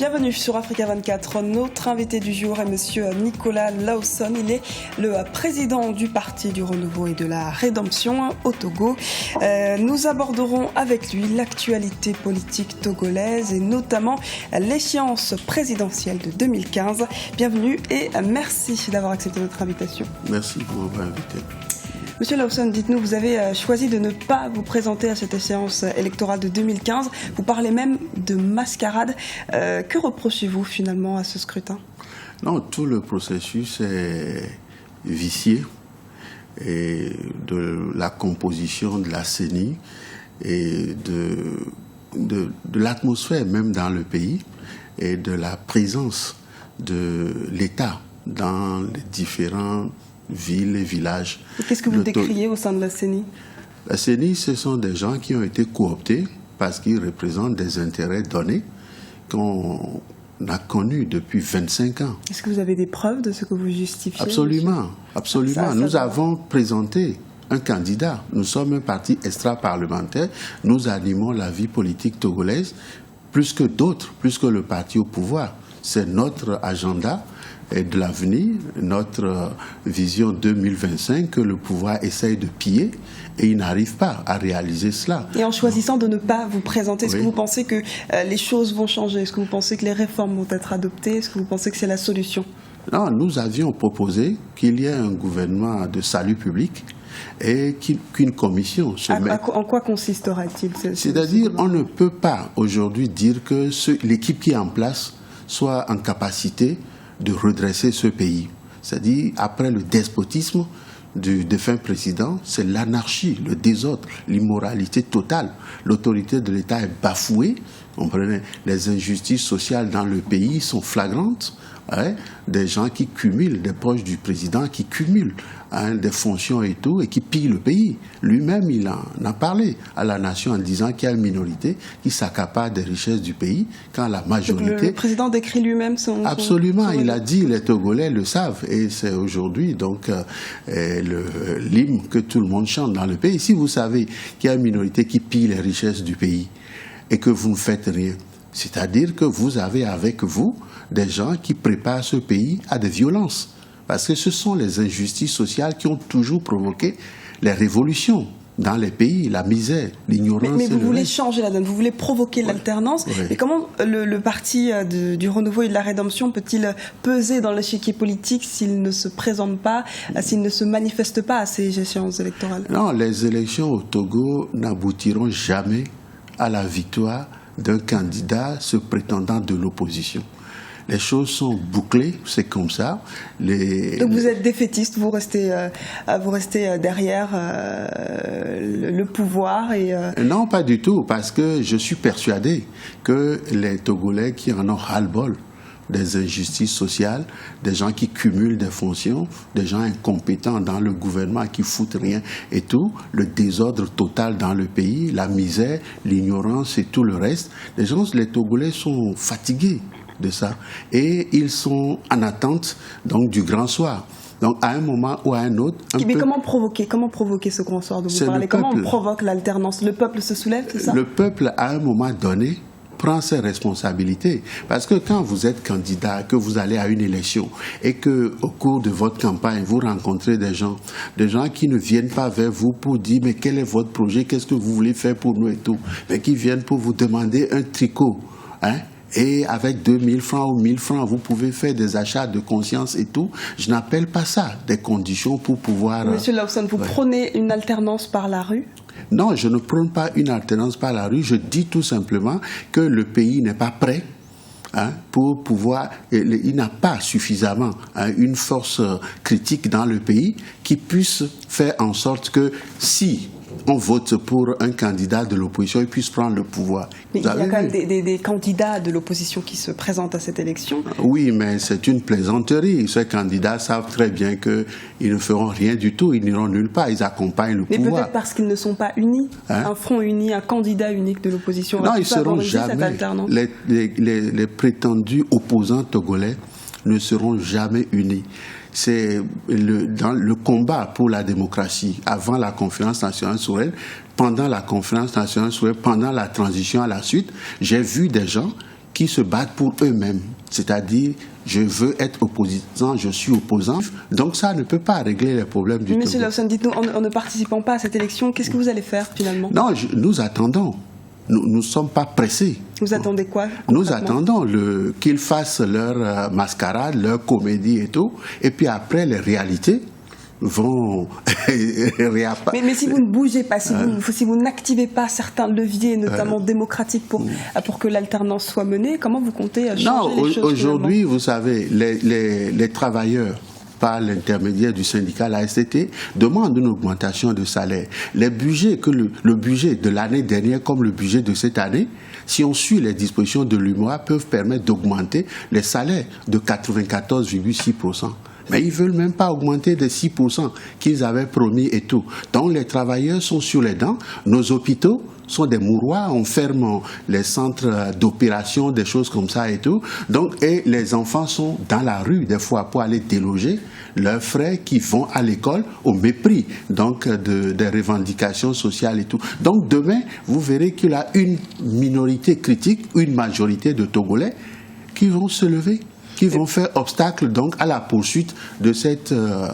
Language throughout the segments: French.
Bienvenue sur Africa 24. Notre invité du jour est monsieur Nicolas Lawson. Il est le président du Parti du Renouveau et de la Rédemption au Togo. Nous aborderons avec lui l'actualité politique togolaise et notamment l'échéance présidentielle de 2015. Bienvenue et merci d'avoir accepté notre invitation. Merci pour m'avoir invité. Monsieur Lawson, dites-nous, vous avez choisi de ne pas vous présenter à cette échéance électorale de 2015. Vous parlez même de mascarade. Que reprochez-vous finalement à ce scrutin ? Non, tout le processus est vicié et de la composition de la CENI et de l'atmosphère même dans le pays et de la présence de l'État dans les différents villes et villages. Qu'est-ce que vous décriez au sein de la CENI ? La CENI, ce sont des gens qui ont été cooptés parce qu'ils représentent des intérêts donnés qu'on a connus depuis 25 ans. Est-ce que vous avez des preuves de ce que vous justifiez ? Absolument, absolument. Nous avons présenté un candidat. Nous sommes un parti extra-parlementaire. Nous animons la vie politique togolaise plus que d'autres, plus que le parti au pouvoir. C'est notre agenda et de l'avenir, notre vision 2025 que le pouvoir essaye de piller et il n'arrive pas à réaliser cela. Et en choisissant de ne pas vous présenter, est-ce que vous pensez que les choses vont changer ? Est-ce que vous pensez que les réformes vont être adoptées ? Est-ce que vous pensez que c'est la solution ? Non, nous avions proposé qu'il y ait un gouvernement de salut public et qu'une commission se mette. En quoi consistera-t-il ? C'est-à-dire, on ne peut pas aujourd'hui dire que l'équipe qui est en place soit en capacité de redresser ce pays. C'est-à-dire, après le despotisme du défunt président, c'est l'anarchie, le désordre, l'immoralité totale. L'autorité de l'État est bafouée. Comprenez, les injustices sociales dans le pays sont flagrantes. Des gens qui cumulent, des proches du président qui cumulent des fonctions et tout, et qui pillent le pays. Lui-même, il en a parlé à la nation en disant qu'il y a une minorité qui s'accapare des richesses du pays, quand la majorité... Donc le président décrit lui-même son... Absolument, il a dit, les Togolais le savent, et c'est aujourd'hui donc l'hymne que tout le monde chante dans le pays. Si vous savez qu'il y a une minorité qui pille les richesses du pays, et que vous ne faites rien, c'est-à-dire que vous avez avec vous des gens qui préparent ce pays à des violences. Parce que ce sont les injustices sociales qui ont toujours provoqué les révolutions dans les pays, la misère, l'ignorance. Mais vous voulez changer la donne, vous voulez provoquer l'alternance. Oui. Et comment le parti du Renouveau et de la Rédemption peut-il peser dans l'échiquier politique s'il ne se présente pas, s'il ne se manifeste pas à ces échéances électorales ? Non, les élections au Togo n'aboutiront jamais à la victoire d'un candidat se prétendant de l'opposition. Les choses sont bouclées, c'est comme ça. Donc vous êtes défaitiste, vous restez derrière le pouvoir et... Non, pas du tout, parce que je suis persuadé que les Togolais qui en ont ras-le-bol des injustices sociales, des gens qui cumulent des fonctions, des gens incompétents dans le gouvernement qui foutent rien et tout, le désordre total dans le pays, la misère, l'ignorance et tout le reste. Les Togolais sont fatigués de ça et ils sont en attente donc du grand soir. Donc à un moment ou à un autre... Mais comment provoquer ce grand soir dont vous parlez ? Comment on provoque l'alternance ? Le peuple se soulève, c'est ça ? Le peuple, à un moment donné, prend ses responsabilités. Parce que quand vous êtes candidat, que vous allez à une élection et qu'au cours de votre campagne, vous rencontrez des gens qui ne viennent pas vers vous pour dire « mais quel est votre projet, qu'est-ce que vous voulez faire pour nous et tout ?» mais qui viennent pour vous demander un tricot, et avec 2000 francs ou 1000 francs, vous pouvez faire des achats de conscience et tout. Je n'appelle pas ça des conditions pour pouvoir... Monsieur Lawson, vous prônez une alternance par la rue ? Non, je ne prône pas une alternance par la rue. Je dis tout simplement que le pays n'est pas prêt pour pouvoir... Il n'a pas suffisamment une force critique dans le pays qui puisse faire en sorte que si on vote pour un candidat de l'opposition, il puisse prendre le pouvoir. Mais il y a quand même des candidats de l'opposition qui se présentent à cette élection. Oui, mais c'est une plaisanterie. Ces candidats savent très bien qu'ils ne feront rien du tout, ils n'iront nulle part, ils accompagnent le pouvoir. Mais peut-être parce qu'ils ne sont pas unis, un front uni, un candidat unique de l'opposition. Non, ils ne seront jamais. Les prétendus opposants togolais ne seront jamais unis. C'est dans le combat pour la démocratie, avant la conférence nationale souveraine, pendant la conférence nationale souveraine, pendant la transition à la suite, j'ai vu des gens qui se battent pour eux-mêmes. C'est-à-dire, je veux être opposant, je suis opposant. Donc ça ne peut pas régler les problèmes du Togo. Monsieur Laouson, dites-nous, en ne participant pas à cette élection, qu'est-ce que vous allez faire finalement? Non, nous attendons. Nous ne sommes pas pressés. Vous attendez quoi? Nous attendons qu'ils fassent leur mascarade, leur comédie et tout. Et puis après, les réalités vont réapparaître. Mais si vous ne bougez pas, si vous n'activez pas certains leviers, notamment démocratiques, pour que l'alternance soit menée, comment vous comptez changer les choses? Aujourd'hui, vous savez, les travailleurs, par l'intermédiaire du syndicat, la STT, demandent une augmentation de salaire. Les budgets, le budget de l'année dernière comme le budget de cette année, si on suit les dispositions de l'UMOA, peuvent permettre d'augmenter les salaires de 94,6%. Mais ils ne veulent même pas augmenter de 6% qu'ils avaient promis et tout. Donc les travailleurs sont sur les dents. Nos hôpitaux sont des mouroirs. On ferme les centres d'opération, des choses comme ça et tout. Donc, et les enfants sont dans la rue des fois pour aller déloger leurs frères qui vont à l'école au mépris donc des revendications sociales et tout. Donc demain, vous verrez qu'il y a une minorité critique, une majorité de Togolais qui vont se lever, qui vont faire obstacle donc à la poursuite de cette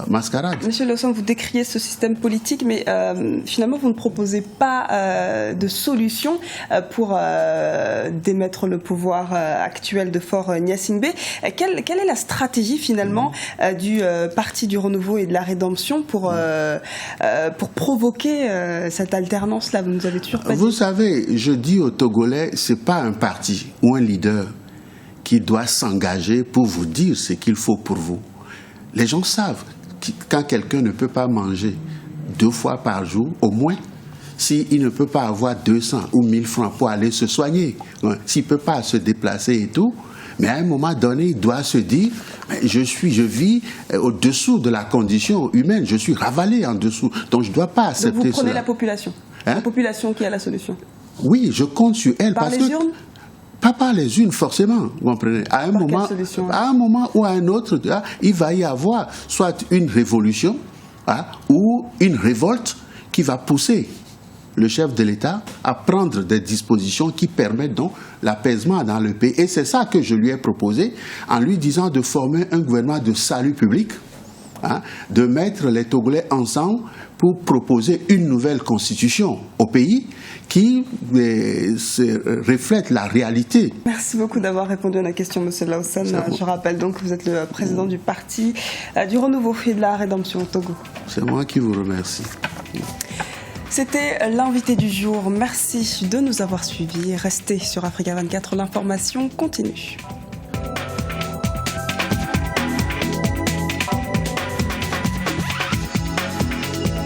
mascarade. Monsieur Laouson, vous décriez ce système politique, mais finalement vous ne proposez pas de solution pour démettre le pouvoir actuel de Faure Gnassingbé. Quelle est la stratégie finalement du Parti du Renouveau et de la Rédemption pour provoquer cette alternance-là? Vous nous avez toujours pas dit. Vous savez, je dis aux Togolais, c'est pas un parti ou un leader qui doit s'engager pour vous dire ce qu'il faut pour vous. Les gens savent que quand quelqu'un ne peut pas manger 2 fois par jour, au moins, s'il ne peut pas avoir 200 ou 1000 francs pour aller se soigner, s'il ne peut pas se déplacer et tout, mais à un moment donné, il doit se dire, je vis au-dessous de la condition humaine, je suis ravalé en dessous, donc je ne dois pas accepter cela. Donc vous prenez la population, la population qui a la solution. Oui, je compte sur elle. Par les urnes? Pas par les unes, forcément, vous comprenez. À un moment ou à un autre, il va y avoir soit une révolution ou une révolte qui va pousser le chef de l'État à prendre des dispositions qui permettent donc l'apaisement dans le pays. Et c'est ça que je lui ai proposé en lui disant de former un gouvernement de salut public, de mettre les Togolais ensemble pour proposer une nouvelle constitution au pays qui reflète la réalité. Merci beaucoup d'avoir répondu à la question, Monsieur Laouson. Je rappelle donc que vous êtes le président du Parti du Renouveau et de la Rédemption au Togo. C'est moi qui vous remercie. C'était l'invité du jour. Merci de nous avoir suivis. Restez sur Africa 24, l'information continue.